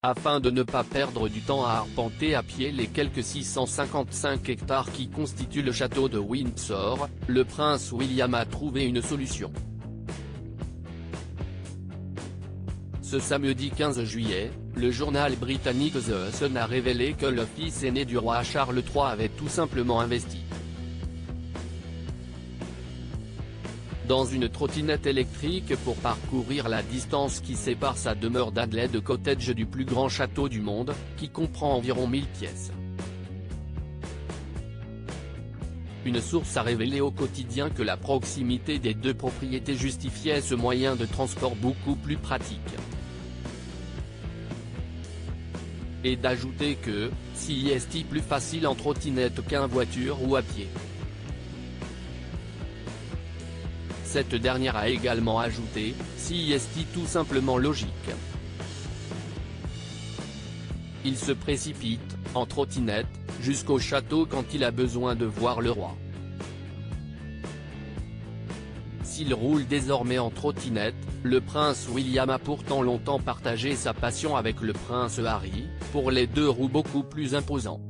Afin de ne pas perdre du temps à arpenter à pied les quelques 655 hectares qui constituent le château de Windsor, le prince William a trouvé une solution. Ce samedi 15 juillet, le journal britannique The Sun a révélé que le fils aîné du roi Charles III avait tout simplement investi dans une trottinette électrique pour parcourir la distance qui sépare sa demeure d'Adelaide Cottage du plus grand château du monde, qui comprend environ 1000 pièces. Une source a révélé au quotidien que la proximité des deux propriétés justifiait ce moyen de transport beaucoup plus pratique. Et d'ajouter que, si est plus facile en trottinette qu'en voiture ou à pied. Cette dernière a également ajouté, si est tout simplement logique. Il se précipite, en trottinette, jusqu'au château quand il a besoin de voir le roi. S'il roule désormais en trottinette, le prince William a pourtant longtemps partagé sa passion avec le prince Harry, pour les deux roues beaucoup plus imposants.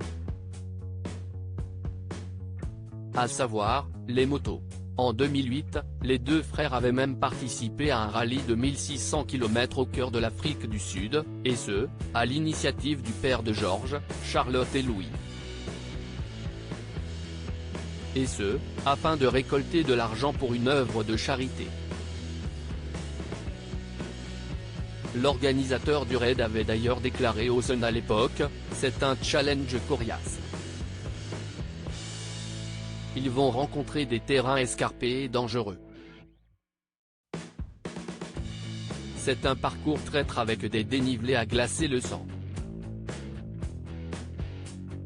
À savoir, les motos. En 2008, les deux frères avaient même participé à un rallye de 1600 km au cœur de l'Afrique du Sud, et ce, à l'initiative du père de George, Charlotte et Louis. Et ce, afin de récolter de l'argent pour une œuvre de charité. L'organisateur du raid avait d'ailleurs déclaré au Sun à l'époque, c'est un challenge coriace. Ils vont rencontrer des terrains escarpés et dangereux. C'est un parcours traître avec des dénivelés à glacer le sang.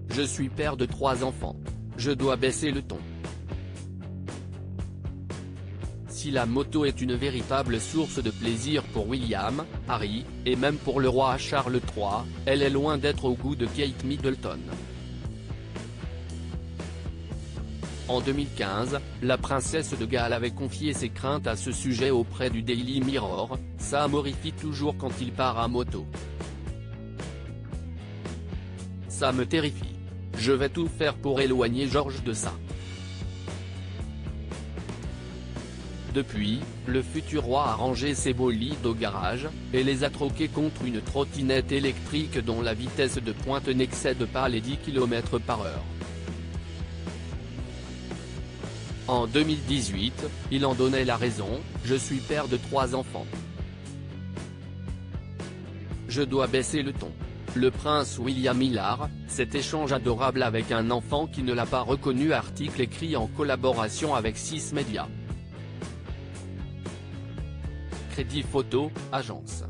Je suis père de 3 enfants. Je dois baisser le ton. Si la moto est une véritable source de plaisir pour William, Harry, et même pour le roi Charles III, elle est loin d'être au goût de Kate Middleton. En 2015, la princesse de Galles avait confié ses craintes à ce sujet auprès du Daily Mirror, « Ça m'horrifie toujours quand il part à moto. Ça me terrifie. Je vais tout faire pour éloigner George de ça. » Depuis, le futur roi a rangé ses bolides au garage, et les a troqués contre une trottinette électrique dont la vitesse de pointe n'excède pas les 10 km/h. En 2018, il en donnait la raison, « Je suis père de 3 enfants. Je dois baisser le ton. » Le prince William hilar, cet échange adorable avec un enfant qui ne l'a pas reconnu. Article écrit en collaboration avec 6 médias. Crédit Photo, agence.